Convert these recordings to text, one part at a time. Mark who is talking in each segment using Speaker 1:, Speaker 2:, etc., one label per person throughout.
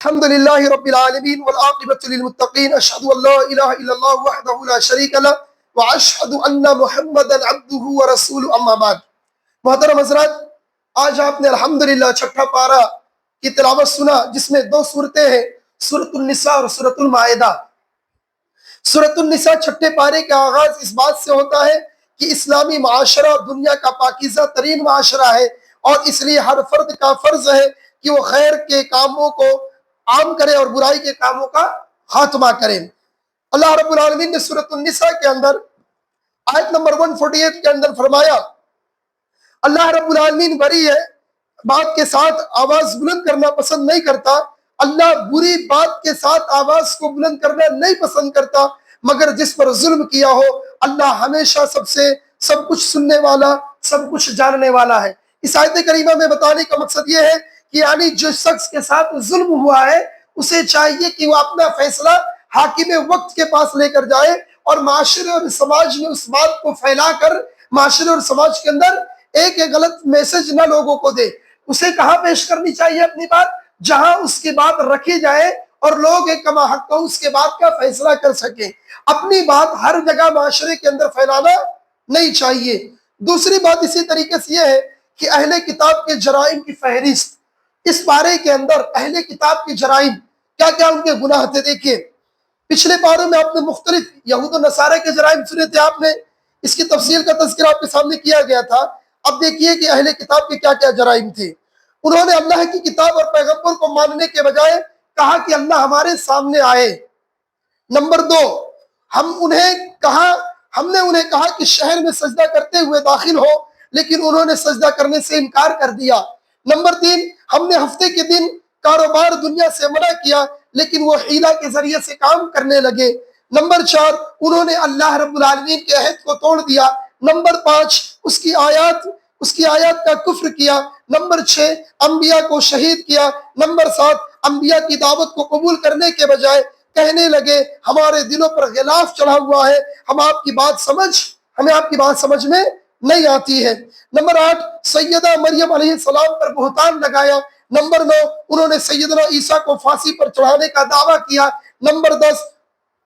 Speaker 1: الحمد لله رب العالمين والعاقبة للمتقين أشهد أن لا إله إلا الله وحده لا شريك له وأشهد أن محمدا عبده ورسوله أما بعد. محترم حضرات، آج آپ نے الحمدللہ چھٹا پارہ کی تلاوت سنا جس میں دو صورتیں ہیں، سورۃ النساء اور سورۃ المائدہ. سورۃ النساء چھٹے پارے کا آغاز اس بات سے ہوتا ہے کہ اسلامی معاشرہ دنیا کا پاکیزہ ترین معاشرہ ہے اور اس لیے ہر فرد کا فرض ہے کہ وہ خیر کے کاموں کو عام کرے اور برائی کے کاموں کا خاتمہ کرے. اللہ رب العالمین نے سورۃ النساء کے اندر آیت نمبر 148 کے اندر فرمایا، اللہ رب العالمین بری ہے، بات کے ساتھ آواز بلند کرنا پسند نہیں کرتا. اللہ بری بات کے ساتھ آواز کو بلند کرنا نہیں پسند کرتا، مگر جس پر ظلم کیا ہو اللہ ہمیشہ سب کچھ سننے والا، سب کچھ جاننے والا ہے. اس آیت کریمہ میں بتانے کا مقصد یہ ہے کہ یعنی جو شخص کے ساتھ ظلم ہوا ہے اسے چاہیے کہ وہ اپنا فیصلہ حاکم وقت کے پاس لے کر جائے اور معاشرے اور سماج میں اس بات کو پھیلا کر معاشرے اور سماج کے اندر ایک غلط میسج نہ لوگوں کو دے. اسے کہاں پیش کرنی چاہیے اپنی بات؟ جہاں اس کی بات رکھی جائے اور لوگ ایک کما حق کو اس کے بات کا فیصلہ کر سکیں. اپنی بات ہر جگہ معاشرے کے اندر پھیلانا نہیں چاہیے. دوسری بات اسی طریقے سے یہ ہے کہ اہل کتاب کے جرائم کی فہرست اس پارے کے اندر، اہل کتاب کے جرائم کیا کیا ان کے گناہ تھے. دیکھیے پچھلے پاروں میں آپ نے مختلف یہود و نصارہ کے جرائم سنے تھے، آپ نے اس کی تفصیل کا تذکرہ آپ کے سامنے کیا گیا تھا. اب دیکھیے کہ اہل کتاب کے کیا کیا جرائم تھے. انہوں نے اللہ کی کتاب اور پیغمبر کو ماننے کے بجائے کہا کہ اللہ ہمارے سامنے آئے. نمبر 2، ہم نے انہیں کہا کہ شہر میں سجدہ کرتے ہوئے داخل ہو، لیکن انہوں نے سجدہ کرنے سے انکار کر دیا. نمبر 3، ہم نے ہفتے کے دن کاروبار دنیا سے منع کیا، لیکن وہ حیلہ کے ذریعے سے کام کرنے لگے. نمبر 4، انہوں نے اللہ رب العالمین کے عہد کو توڑ دیا. نمبر 5، اس کی آیات کا کفر کیا. نمبر 6، انبیاء کو شہید کیا. نمبر 7، انبیاء کی دعوت کو قبول کرنے کے بجائے کہنے لگے ہمارے دلوں پر غلاف چڑھا ہوا ہے، ہمیں آپ کی بات سمجھ میں نہیں آتی ہے. نمبر 8، سیدہ مریم علیہ السلام پر بہتان لگایا. نمبر 9، انہوں نے سیدنا عیسیٰ کو پھانسی پر چڑھانے کا دعویٰ کیا. نمبر 10،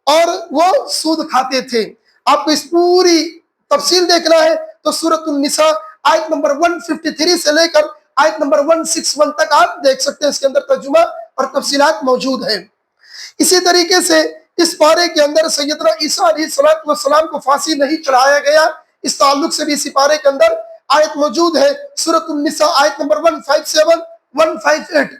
Speaker 1: اور وہ سود کھاتے تھے. آپ کو اس پوری تفصیل دیکھنا ہے تو سورۃ النساء آیت نمبر 153 سے لے کر آیت نمبر 161 تک آپ دیکھ سکتے ہیں. اس کے اندر ترجمہ اور تفصیلات موجود ہیں. اسی طریقے سے اس پارے کے اندر سیدنا عیسیٰ علیہ السلام کو پھانسی نہیں چڑھایا گیا، اس تعلق سے بھی اسی پارے کے اندر آیت موجود ہے. سورۃ النساء آیت نمبر 157 158.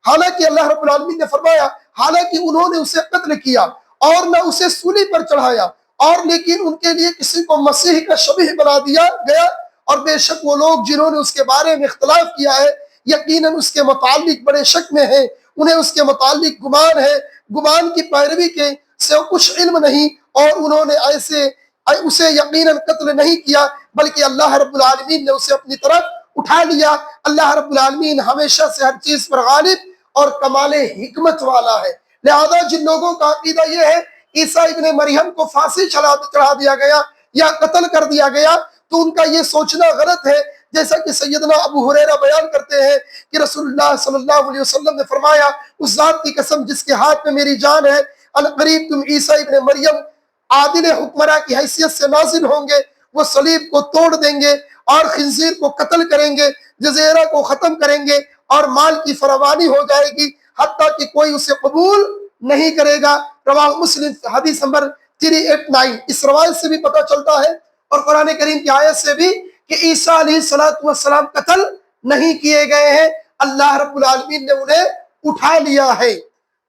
Speaker 1: حالانکہ اللہ رب العالمین نے فرمایا حالانکہ انہوں نے اسے قتل کیا اور نہ اسے سولی پر چڑھایا، اور لیکن ان کے لیے کسی کو مسیح کا شبیہ بنا دیا گیا، اور بے شک وہ لوگ جنہوں نے اس کے بارے میں اختلاف کیا ہے یقیناً اس کے متعلق بڑے شک میں ہیں. انہیں اس کے متعلق گمان ہے، گمان کی پیروی کے سے کچھ علم نہیں، اور انہوں نے اسے یقیناً قتل نہیں کیا بلکہ اللہ رب العالمین نے اسے اپنی طرف اٹھا لیا. اللہ رب العالمین ہمیشہ سے ہر چیز پر غالب اور کمال حکمت والا ہے. لہذا جن لوگوں کا عقیدہ یہ ہے عیسیٰ ابن مریم کو پھانسی چڑھا دیا گیا یا قتل کر دیا گیا تو ان کا یہ سوچنا غلط ہے. جیسا کہ سیدنا ابو ہریرہ بیان کرتے ہیں کہ رسول اللہ صلی اللہ علیہ وسلم نے فرمایا اس ذات کی قسم جس کے ہاتھ میں میری جان ہے، القریب تم عیسیٰ ابن مریم عادل حکمراں کی حیثیت سے نازل ہوں گے. وہ صلیب کو توڑ دیں گے اور خنزیر کو قتل کریں گے، جزیرہ کو ختم کریں گے اور مال کی فراوانی ہو جائے گی حتیٰ کہ کوئی اسے قبول نہیں کرے گا. رواہ مسلم حدیث نمبر 389. اس روایت سے بھی پتہ چلتا ہے اور قرآن کریم کی آیت سے بھی کہ عیسیٰ علیہ السلام قتل نہیں کیے گئے ہیں، اللہ رب العالمین نے انہیں اٹھا لیا ہے.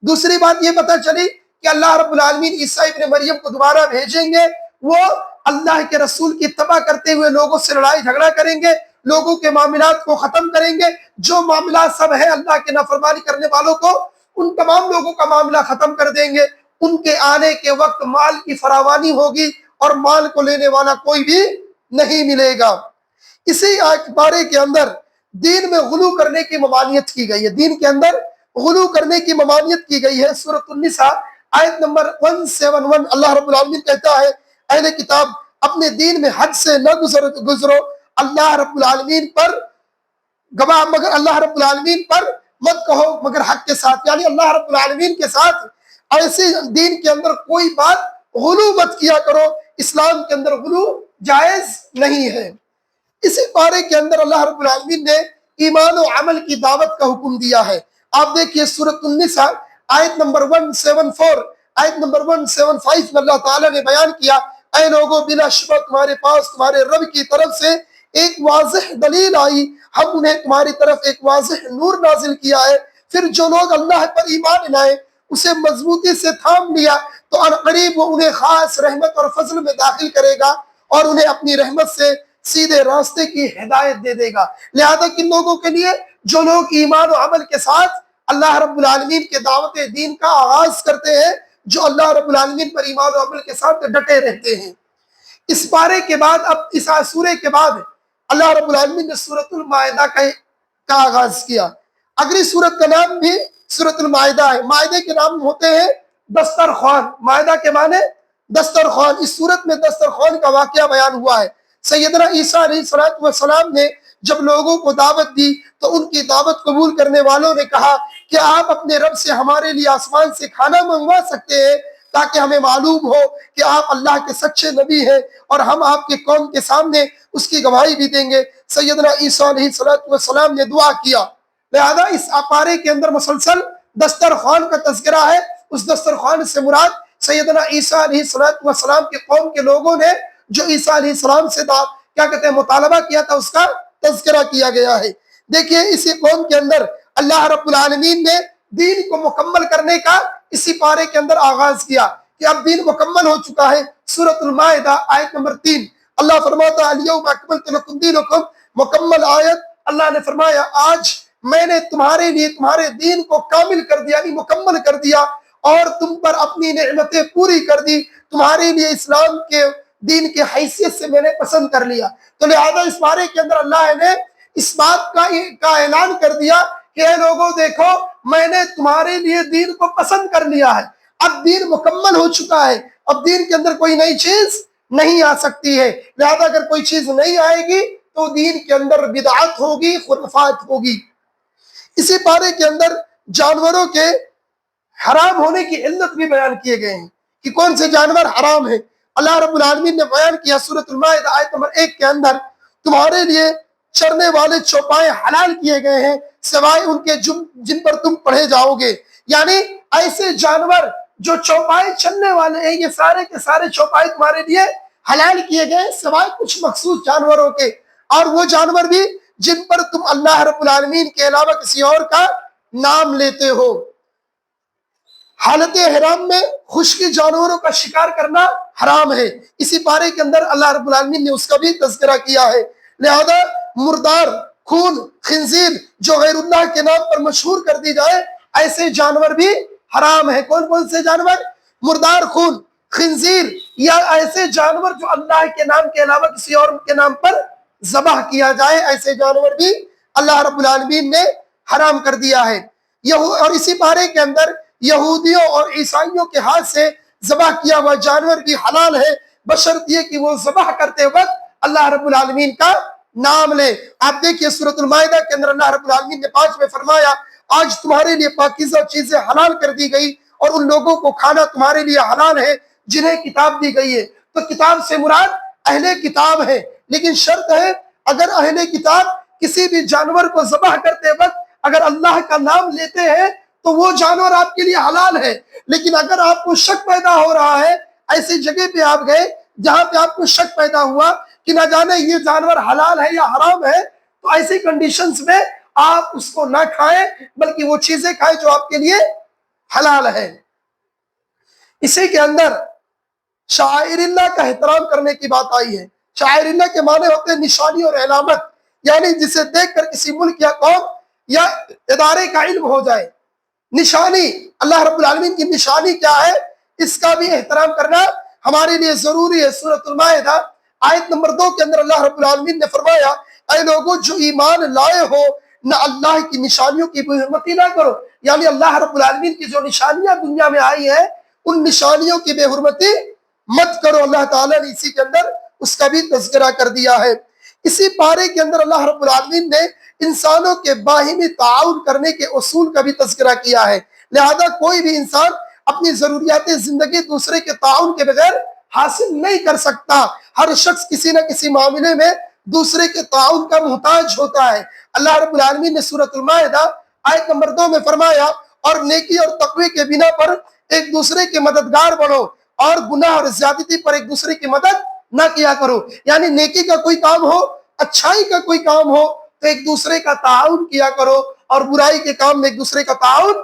Speaker 1: دوسری بات یہ پتہ چلی کہ اللہ رب العالمین عیسیٰ ابن مریم کو دوبارہ بھیجیں گے، وہ اللہ کے رسول کی اتباع کرتے ہوئے لوگوں سے لڑائی جھگڑا کریں گے، لوگوں کے معاملات کو ختم کریں گے. جو معاملات سب ہے اللہ کے نافرمانی کرنے والوں کو، ان تمام لوگوں کا معاملہ ختم کر دیں گے. ان کے آنے کے وقت مال کی فراوانی ہوگی اور مال کو لینے والا کوئی بھی نہیں ملے گا. اسی پارے کے اندر دین میں غلو کرنے کی ممانعت کی گئی ہے، دین کے اندر غلو کرنے کی ممانعت کی گئی ہے. سورۃ النساء آیت نمبر 171 اللہ رب العالمین کہتا ہے اہل کتاب اپنے دین میں حد سے نہ گزرو، اللہ رب العالمین پر گواہ مگر اللہ رب العالمین پر مت کہو مگر حق کے ساتھ، یعنی اللہ رب العالمین کے ساتھ ایسے دین کے اندر کوئی بات غلو مت کیا کرو، اسلام کے اندر غلو جائز نہیں ہے۔ اسی پارے کے اندر اللہ رب العالمین نے ایمان و عمل کی دعوت کا حکم دیا ہے۔ آپ دیکھیے سورۃ النساء آیت نمبر 174 آیت نمبر 175 میں اللہ تعالیٰ نے بیان کیا، اے لوگوں بلا شبہ تمہارے پاس تمہارے رب کی طرف سے ایک واضح دلیل آئی، ہم انہیں تمہاری طرف ایک واضح نور نازل کیا ہے، پھر جو لوگ اللہ پر ایمان لائے اسے مضبوطی سے تھام لیا تو عنقریب وہ انہیں خاص رحمت اور فضل میں داخل کرے گا اور انہیں اپنی رحمت سے سیدھے راستے کی ہدایت دے دے گا۔ لہذا کن لوگوں کے لیے؟ جو لوگ ایمان و عمل کے ساتھ اللہ رب العالمین کے دعوت دین کا آغاز کرتے ہیں، جو اللہ رب العالمین پر ایمان و عمل کے ساتھ ڈٹے رہتے ہیں۔ اس پارے کے بعد اب اس سورے کے بعد اللہ رب العالمین نے سورۃ المائدہ کا آغاز کیا۔ اگلی سورت کا نام بھی سورۃ المائدہ ہے۔ مائدے کے نام ہوتے ہیں دسترخوان، مائدہ کے معنی دسترخوان۔ اس سورت میں دسترخوان کا واقعہ بیان ہوا ہے۔ سیدنا عیسیٰ علیہ السلام نے جب لوگوں کو دعوت دی تو ان کی دعوت قبول کرنے والوں نے کہا کہ آپ اپنے رب سے ہمارے لیے آسمان سے کھانا منگوا سکتے ہیں تاکہ ہمیں معلوم ہو کہ آپ اللہ کے سچے نبی ہیں اور ہم آپ کے قوم کے سامنے اس کی گواہی بھی دیں گے۔ سیدنا عیسیٰ علیہ السلام نے دعا کیا۔ لہذا اس پارے کے اندر مسلسل دسترخوان کا تذکرہ ہے۔ اس دسترخوان سے مراد سیدنا عیسیٰ علیہ السلام کے قوم کے لوگوں نے جو عیسیٰ علیہ السلام سے کیا کہتے ہیں مطالبہ کیا تھا، اس کا تذکرہ کیا گیا ہے۔ دیکھیے اسی قوم کے اندر اللہ رب العالمین نے دین کو مکمل کرنے کا اسی پارے کے اندر آغاز کیا کہ اب دین مکمل ہو چکا ہے۔ سورۃ المائدہ آیت نمبر 3 اللہ فرماتا ہے الیوم اکملت لکم دینکم، مکمل آیت اللہ نے فرمایا آج میں نے تمہارے لیے تمہارے دین کو کامل کر دیا، یعنی مکمل کر دیا اور تم پر اپنی نعمتیں پوری کر دی، تمہارے لیے اسلام کے دین کی حیثیت سے میں نے پسند کر لیا۔ تو لہذا اس بارے کے اندر اللہ نے اس بات کا اعلان کر دیا کہ اے لوگوں دیکھو میں نے تمہارے لیے دین کو پسند کر لیا ہے، اب دین مکمل ہو چکا ہے، اب دین کے اندر کوئی نئی چیز نہیں آ سکتی ہے۔ لہذا اگر کوئی چیز نہیں آئے گی تو دین کے اندر بدعت ہوگی، خرافات ہوگی۔ اسی پارے کے اندر جانوروں کے حرام ہونے کی علت بھی بیان کیے گئے ہیں کہ کون سے جانور حرام ہیں۔ اللہ رب العالمین نے بیان کیا سورۃ المائدہ آیت نمبر 1 کے اندر تمہارے لیے چرنے والے چوپائے حلال کیے گئے ہیں سوائے ان کے جن پر تم پڑھے جاؤ گے، یعنی ایسے جانور جو چوپائے چلنے والے ہیں یہ سارے کے سارے چوپائے تمہارے لیے حلال کیے گئے سوائے کچھ مخصوص جانوروں کے، اور وہ جانور بھی جن پر تم اللہ رب العالمین کے علاوہ کسی اور کا نام لیتے ہو۔ حالت حرام میں خشکی جانوروں کا شکار کرنا حرام ہے۔ اسی پارے کے اندر اللہ رب العالمین نے اس کا بھی تذکرہ کیا ہے۔ لہذا مردار، خون، خنزیر جو غیر اللہ کے نام پر مشہور کر دی جائے ایسے جانور بھی حرام ہے۔ کون کون سے جانور؟ مردار، خون، خنزیر، یا ایسے جانور جو اللہ کے نام کے علاوہ کسی اور کے نام پر ذبح کیا جائے، ایسے جانور بھی اللہ رب العالمین نے حرام کر دیا ہے۔ اور اسی پارے کے اندر یہودیوں اور عیسائیوں کے ہاتھ سے ذبح کیا ہوا جانور بھی حلال ہے، بشرط یہ کہ وہ ذبح کرتے وقت اللہ رب العالمین کا نام لے۔ آپ دیکھیے سورۃ المائدہ کے اندر اللہ رب العالمین نے 5 میں فرمایا آج تمہارے لیے پاکیزہ چیزیں حلال کر دی گئی اور ان لوگوں کو کھانا تمہارے لیے حلال ہے جنہیں کتاب دی گئی ہے۔ تو کتاب سے مراد اہل کتاب ہے، لیکن شرط ہے اگر اہل کتاب کسی بھی جانور کو ذبح کرتے وقت اگر اللہ کا نام لیتے ہیں تو وہ جانور آپ کے لیے حلال ہے۔ لیکن اگر آپ کو شک پیدا ہو رہا ہے، ایسی جگہ پہ آپ گئے جہاں پہ آپ کو شک پیدا ہوا کہ نہ جانے یہ جانور حلال ہے یا حرام ہے، تو ایسی کنڈیشنز میں آپ اس کو نہ کھائیں بلکہ وہ چیزیں کھائیں جو آپ کے لیے حلال ہے۔ اسی کے اندر شعائر اللہ کا احترام کرنے کی بات آئی ہے۔ شعائر اللہ کے معنی ہوتے ہیں نشانی اور علامت، یعنی جسے دیکھ کر کسی ملک یا قوم یا ادارے کا علم ہو جائے۔ نشانی، اللہ رب العالمین کی نشانی کیا ہے، اس کا بھی احترام کرنا ہمارے لیے ضروری ہے۔ سورۃ المائدہ آیت نمبر 2 کے اندر اللہ رب العالمین نے فرمایا اے لوگوں جو ایمان لائے ہو نہ اللہ کی نشانیوں کی بے حرمتی نہ کرو، یعنی اللہ رب العالمین کی جو نشانیاں دنیا میں آئی ہیں ان نشانیوں کی بے حرمتی مت کرو۔ اللہ تعالیٰ نے اسی کے اندر اس کا بھی تذکرہ کر دیا ہے۔ اسی پارے کے اندر اللہ رب العالمین نے انسانوں کے باہمی تعاون کرنے کے اصول کا بھی تذکرہ کیا ہے، لہذا کوئی بھی انسان اپنی ضروریات زندگی دوسرے کے تعاون کے بغیر حاصل نہیں کر سکتا۔ ہر شخص کسی نہ کسی معاملے میں دوسرے کے تعاون کا محتاج ہوتا ہے۔ اللہ رب العالمین نے سورۃ المائدہ آیت نمبر 2 میں فرمایا، اور نیکی اور تقوی کے بنا پر ایک دوسرے کے مددگار بنو، اور گناہ اور زیادتی پر ایک دوسرے کی مدد نہ کیا کرو۔ یعنی نیکی کا کوئی کام ہو، اچھائی کا کوئی کام ہو تو ایک دوسرے کا تعاون کیا کرو، اور برائی کے کام میں ایک دوسرے کا تعاون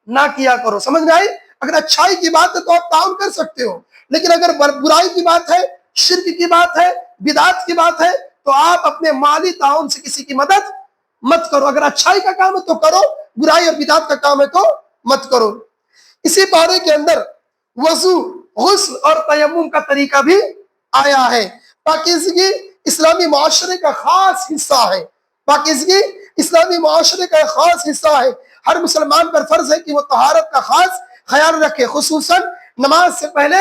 Speaker 1: نہ کیا کرو۔ سمجھ میں آئی؟ اگر اچھائی کی بات ہے تو آپ تعاون کر سکتے ہو، لیکن اگر برائی کی بات ہے، شرک کی بات ہے، بدعت کی بات ہے، تو آپ اپنے مالی تعاون سے کسی کی مدد مت کرو۔ اگر اچھائی کا کام ہے تو کرو، برائی اور بدعت کا کام ہے تو مت کرو۔ اسی پارے کے اندر وضو، غسل اور تیمم کا طریقہ بھی آیا ہے۔ پاکیزگی اسلامی معاشرے کا خاص حصہ ہے، پاکیزگی اسلامی معاشرے کا خاص حصہ ہے۔ ہر مسلمان پر فرض ہے کہ وہ طہارت کا خاص خیال رکھے، خصوصاً نماز سے پہلے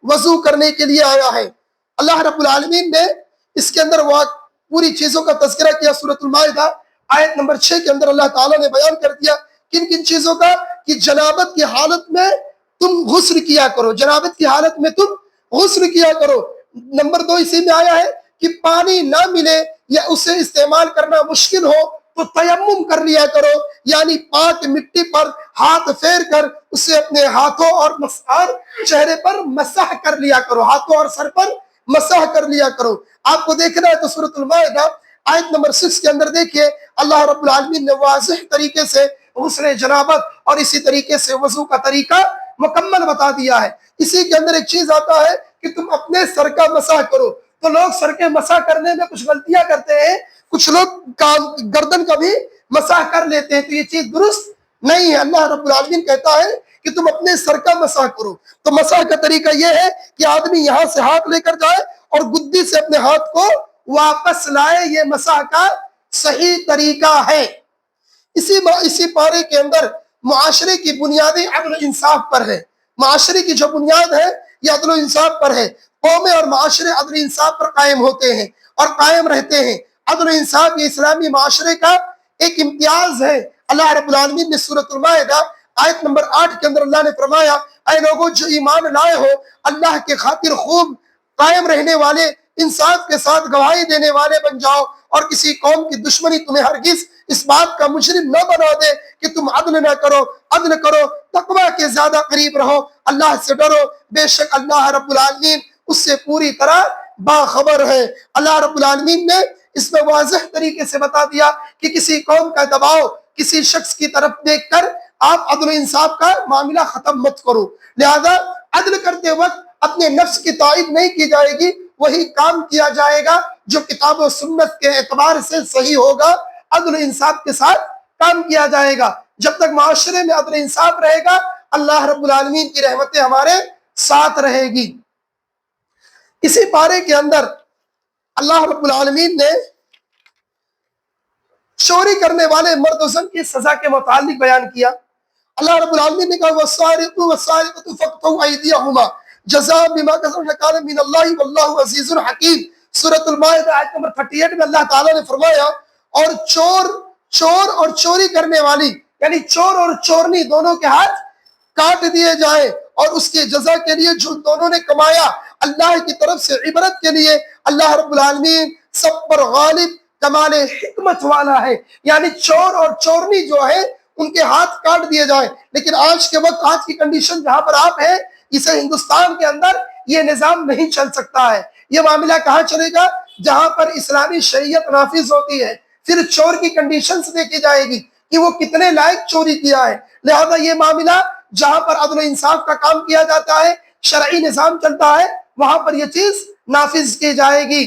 Speaker 1: وضو کرنے کے لیے آیا ہے۔ اللہ رب العالمین نے اس کے اندر وہ پوری چیزوں کا تذکرہ کیا۔ سورۃ المائدہ آیت نمبر 6 کے اندر اللہ تعالیٰ نے بیان کر دیا کن کن چیزوں کا، کہ جنابت کی حالت میں تم غسل کیا کرو، جنابت کی حالت میں تم غسل کیا کرو۔ نمبر 2 اسی میں آیا ہے کہ پانی نہ ملے یا اسے استعمال کرنا مشکل ہو تو تیمم کر لیا کرو، یعنی پاک مٹی پر ہاتھ پھیر کر اسے اپنے ہاتھوں اور چہرے پر مسح کر لیا کرو، ہاتھوں اور سر پر مسح کر لیا کرو۔ آپ کو دیکھنا ہے تو سورۃ المائدہ آیت نمبر 6 کے اندر دیکھیے، اللہ رب العالمین نے واضح طریقے سے غسل جنابت اور اسی طریقے سے وضو کا طریقہ مکمل بتا دیا ہے۔ اسی کے اندر ایک چیز آتا ہے کہ تم اپنے سر کا مسح کرو، تو لوگ سر کے مسح کرنے میں کچھ غلطیاں کرتے ہیں، کچھ لوگ گردن کا بھی مسح کر لیتے ہیں، تو یہ چیز درست نہیں ہے۔ اللہ رب العالمین کہتا ہے کہ تم اپنے سر کا مسح کرو۔ تو مسح کا طریقہ یہ ہے کہ آدمی یہاں سے ہاتھ لے کر جائے اور گدی سے اپنے ہاتھ کو واپس لائے، یہ مسح کا صحیح طریقہ ہے۔ اسی پارے کے اندر معاشرے کی بنیادی عدل و انصاف پر ہے، معاشرے کی جو بنیاد ہے یہ عدل و انصاف پر ہے۔ قومیں اور معاشرے عدل و انصاف پر قائم ہوتے ہیں اور قائم رہتے ہیں۔ عدل و انصاف یہ اسلامی معاشرے کا ایک امتیاز ہے۔ اللہ رب العالمین نے سورۃ المائدہ آیت نمبر 8 کے اندر اللہ نے فرمایا، اے لوگوں جو ایمان لائے ہو، اللہ کے خاطر خوب قائم رہنے والے، انصاف کے ساتھ گواہی دینے والے بن جاؤ، اور کسی قوم کی دشمنی تمہیں ہرگز اس بات کا مجرم نہ بنا دے کہ تم عدل نہ کرو، عدل کرو، تقوی کے زیادہ قریب رہو، اللہ سے ڈرو، بے شک اللہ رب العالمین اس سے پوری طرح باخبر ہے۔ اللہ رب العالمین نے اس میں واضح طریقے سے بتا دیا کہ کسی قوم کا دباؤ کسی شخص کی طرف دیکھ کر آپ عدل و انصاف کا معاملہ ختم مت کرو، لہذا عدل کرتے وقت اپنے نفس کی تائید نہیں کی جائے گی، وہی کام کیا جائے گا جو کتاب و سنت کے اعتبار سے صحیح ہوگا، عدل و انصاف کے ساتھ کام کیا جائے گا۔ جب تک معاشرے میں عدل و انصاف رہے گا، اللہ رب العالمین کی رحمتیں ہمارے ساتھ رہے گی۔ اسی پارے کے اندر اللہ رب العالمین نے چوری کرنے والے مرد و زن کی سزا کے متعلق بیان کیا۔ اللہ رب العالمین نے کہا وَالسَّارِقُ وَالسَّارِقَةُ فَاقْطَعُوا أَيْدِيَهُمَا جَزَاءً بِمَا كَسَبَا نَكَالًا مِنَ اللَّهِ وَاللَّهُ عَزِيزٌ حَكِيمٌ۔ سورۃ المائدہ آیت نمبر 38 میں اللہ تعالیٰ نے فرمایا، اور چور اور چوری کرنے والی، یعنی چور اور چورنی دونوں کے ہاتھ کاٹ دیے جائیں، اور اس کی جزا کے لیے جو دونوں نے کمایا اللہ کی طرف سے عبرت کے لیے۔ اللہ رب العالمین سب پر غالب کمال حکمت والا ہے، یعنی چور اور چورنی جو ہے ان کے ہاتھ کاٹ دیے جائیں۔ لیکن آج کے وقت، آج کی کنڈیشن جہاں پر آپ ہیں، اسے ہندوستان کے اندر یہ نظام نہیں چل سکتا ہے۔ یہ معاملہ کہاں چلے گا؟ جہاں پر اسلامی شریعت نافذ ہوتی ہے۔ پھر چور کی کنڈیشنز دیکھی جائے گی کہ وہ کتنے لائق چوری کیا ہے، لہذا یہ معاملہ جہاں پر عدل و انصاف کا کام کیا جاتا ہے، شرعی نظام چلتا ہے، وہاں پر یہ چیز نافذ کی جائے گی۔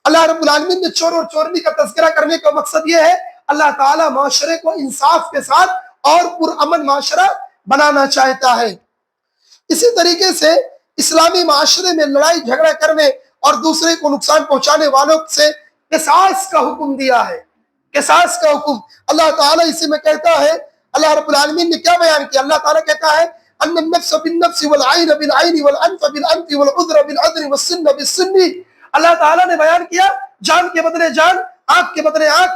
Speaker 1: اللہ رب العالمین نے چور اور چورنی کا تذکرہ کرنے کا مقصد یہ ہے، اللہ تعالیٰ معاشرے کو انصاف کے ساتھ اور پرامن معاشرہ بنانا چاہتا ہے۔ اسی طریقے سے اسلامی معاشرے میں لڑائی جھگڑا کرنے اور دوسرے کو نقصان پہنچانے والوں سے قصاص کا حکم دیا ہے، قصاص کا حکم۔ اللہ تعالیٰ اسی میں کہتا ہے، اللہ رب العالمین نے کیا بیان کیا؟ اللہ تعالیٰ کہتا ہے ان النفس بالنفس والعین بالعین والانف بالانف والعذر بالعذر والسن بالسن۔ اللہ تعالیٰ نے بیان کیا جان کے بدلے جان، آنکھ کے بدلے آنکھ،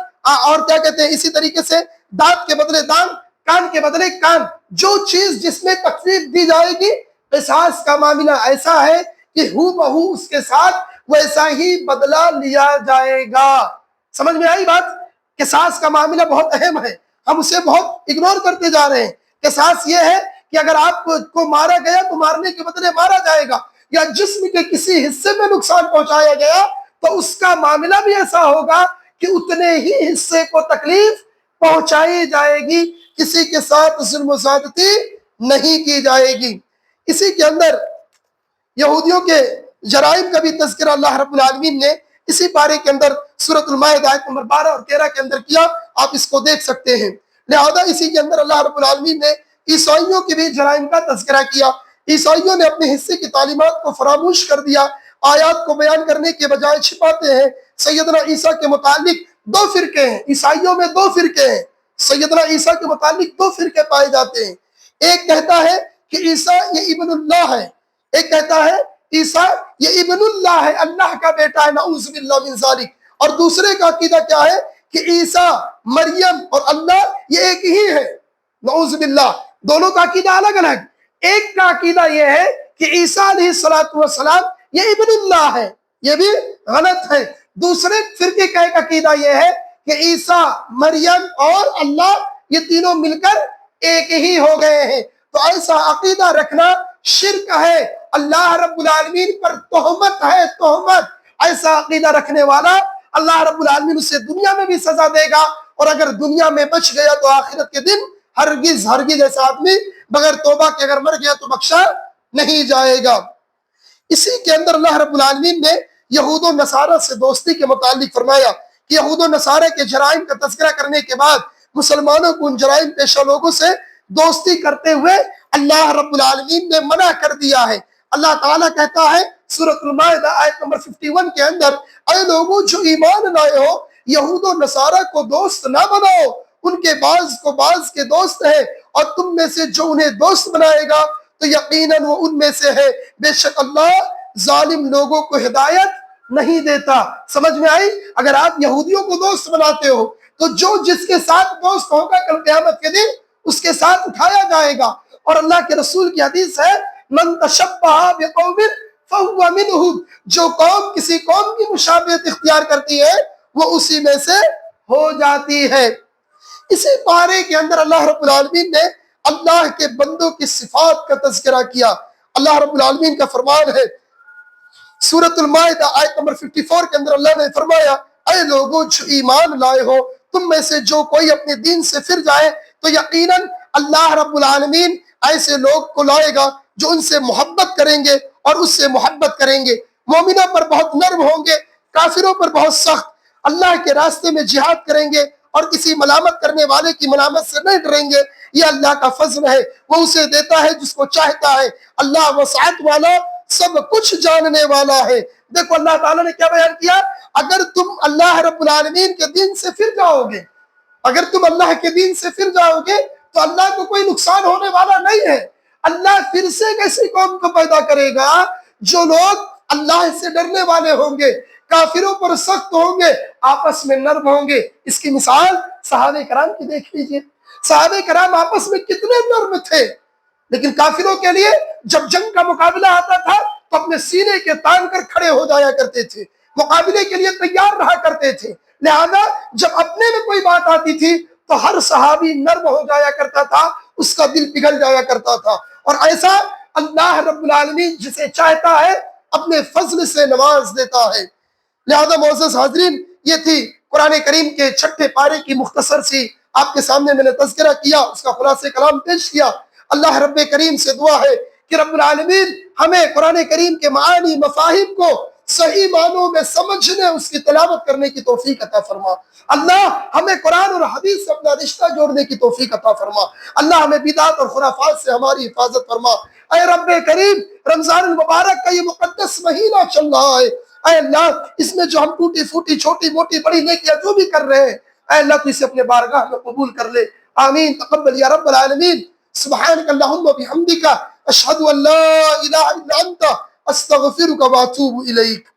Speaker 1: اور کیا کہتے ہیں اسی طریقے سے دانت کے بدلے دانت، کان کے بدلے کان، جو چیز جس میں تکلیف دی جائے گی، قصاص کا معاملہ ایسا ہے کہ ہو بہو اس کے ساتھ ویسا ہی بدلہ لیا جائے گا۔ سمجھ میں آئی بات؟ قصاص کا معاملہ بہت اہم ہے، ہم اسے بہت اگنور کرتے جا رہے ہیں۔ قصاص یہ ہے کہ اگر آپ کو مارا گیا تو مارنے کے بدلے مارا جائے گا، یا جسم کے کسی حصے میں نقصان پہنچایا گیا تو اس کا معاملہ بھی ایسا ہوگا کہ اتنے ہی حصے کو تکلیف پہنچائی جائے گی، کسی کے ساتھ ظلم و زیادتی نہیں کی جائے گی۔ اسی کے اندر یہودیوں کے جرائم کا بھی تذکرہ اللہ رب العالمین نے اسی پارے کے اندر سورۃ المائدہ آیت نمبر 12 اور 13 کے اندر کیا، آپ اس کو دیکھ سکتے ہیں۔ لہذا اسی کے اندر اللہ رب العالمین نے عیسائیوں کے بھی جرائم کا تذکرہ کیا۔ عیسائیوں نے اپنے حصے کی تعلیمات کو فراموش کر دیا، آیات کو بیان کرنے کے بجائے چھپاتے ہیں۔ سیدنا عیسیٰ کے متعلق دو فرقے ہیں، عیسائیوں میں دو فرقے ہیں، سیدنا عیسیٰ کے متعلق دو فرقے پائے جاتے ہیں۔ ایک کہتا ہے کہ عیسیٰ یہ ابن اللہ ہے، ایک کہتا ہے عیسیٰ یہ ابن اللہ ہے، اللہ کا بیٹا ہے، نعوذ باللہ من ذالک۔ اور دوسرے کا عقیدہ کیا ہے کہ عیسیٰ، مریم اور اللہ یہ ایک ہی ہے، نعوذ باللہ۔ دونوں کا عقیدہ الگ الگ۔ ایک کا عقیدہ یہ ہے کہ عیسیٰ علیہ السلام یہ ابن اللہ ہے، یہ بھی غلط ہے۔ دوسرے فرقے کا ایک عقیدہ یہ ہے کہ عیسیٰ، مریم اور اللہ یہ تینوں مل کر ایک ہی ہو گئے ہیں۔ تو ایسا عقیدہ رکھنا شرک ہے، اللہ رب العالمین پر تہمت ہے، تہمت۔ ایسا عقیدہ رکھنے والا اللہ رب العالمین اسے دنیا میں بھی سزا دے گا، اور اگر دنیا میں بچ گیا تو آخرت کے دن ہرگز ہرگز ایسا آدمی بغیر توبہ کے اگر مر گیا تو بخشا نہیں جائے گا۔ اسی کے اندر اللہ رب العالمین نے یہود و نصارہ سے دوستی کے متعلق فرمایا کہ یہود و نصارہ کے جرائم کا تذکرہ کرنے کے بعد مسلمانوں کو ان جرائم پیشہ لوگوں سے دوستی کرتے ہوئے اللہ رب العالمین نے منع کر دیا ہے۔ اللہ تعالیٰ کہتا ہے سورۃ المائدہ آیت نمبر 51 کے اندر، اے لوگوں جو ایمان لائے ہو، یہود و نصارہ کو دوست نہ بناؤ، ان کے بعض کو بعض کے دوست ہیں، اور تم میں سے جو انہیں دوست بنائے گا تو یقیناً وہ ان میں سے ہے، بے شک اللہ ظالم لوگوں کو ہدایت نہیں دیتا۔ سمجھ میں آئی؟ اگر آپ یہودیوں کو دوست بناتے ہو تو جو جس کے ساتھ دوست ہوگا کل قیامت کے دن اس کے ساتھ اٹھایا جائے گا۔ اور اللہ کے رسول کی حدیث ہے، من تشبہ بقوم فہو منہم، جو قوم کسی قوم کی مشابہت اختیار کرتی ہے وہ اسی میں سے ہو جاتی ہے۔ اسی پارے کے اندر اللہ رب العالمین نے اللہ کے بندوں کی صفات کا تذکرہ کیا۔ اللہ رب العالمین کا فرمان ہے سورۃ المائدہ آیت نمبر 54 کے اندر، اللہ نے فرمایا، اے لوگوں جو ایمان لائے ہو، تم میں سے جو کوئی اپنے دین سے پھر جائے تو یقیناً اللہ رب العالمین ایسے لوگ کو لائے گا جو ان سے محبت کریں گے اور اس سے محبت کریں گے، مومنوں پر بہت نرم ہوں گے، کافروں پر بہت سخت، اللہ کے راستے میں جہاد کریں گے اور کسی ملامت کرنے والے کی ملامت سے نہیں ڈریں گے۔ یہ اللہ کا فضل ہے، وہ اسے دیتا ہے جس کو چاہتا ہے، اللہ وسعت والا، سب کچھ جاننے والا ہے۔ دیکھو اللہ تعالیٰ نے کیا بیان کیا، اگر تم اللہ رب العالمین کے دین سے پھر جاؤ گے، اگر تم اللہ کے دین سے پھر جاؤ گے تو اللہ کو کوئی نقصان ہونے والا نہیں ہے۔ اللہ پھر سے ایسی قوم کو پیدا کرے گا جو لوگ اللہ سے ڈرنے والے ہوں گے، کافروں پر سخت ہوں گے، آپس میں نرم ہوں گے۔ اس کی مثال صحابہ کرام کی دیکھ لیجئے، صحابہ کرام آپس میں کتنے نرم تھے، لیکن کافروں کے لیے جب جنگ کا مقابلہ آتا تھا تو اپنے سینے کے تان کر کھڑے ہو جایا کرتے تھے، مقابلے کے لیے تیار رہا کرتے تھے۔ لہذا جب اپنے میں کوئی بات آتی تھی تو ہر صحابی نرم ہو جایا کرتا تھا، اس کا دل پگھل جایا کرتا تھا۔ اور ایسا اللہ رب العالمین جسے چاہتا ہے اپنے فضل سے نواز دیتا ہے۔ لہذا معزز حاضرین، یہ تھی قرآن کریم کے 6 پارے کی مختصر سی آپ کے سامنے میں نے تذکرہ کیا، اس کا خلاصہ کلام پیش کیا۔ اللہ رب کریم سے دعا ہے کہ رب العالمین ہمیں قرآن کریم کے معانی، مفاہیم کو صحیح معنوں میں سمجھنے، اس کی تلاوت کرنے کی توفیق عطا فرما۔ اللہ ہمیں قرآن اور حدیث سے اپنا رشتہ جوڑنے کی توفیق عطا فرما۔ اللہ ہمیں بدعت اور خرافات سے ہماری حفاظت فرما۔ اے رب کریم، رمضان المبارک کا یہ مقدس مہینہ چل رہا ہے، اے اللہ اس میں جو ہم ٹوٹی پھوٹی، چھوٹی موٹی، بڑی نیکیاں جو بھی کر رہے ہیں، اے اللہ تو اسے اپنے بارگاہ میں قبول کر لے۔ آمین، تقبل یا رب العالمین۔ سبحانک اللہم و بحمدک، اشہد ان لا الہ الا انت، استغفرک و اتوب الیک۔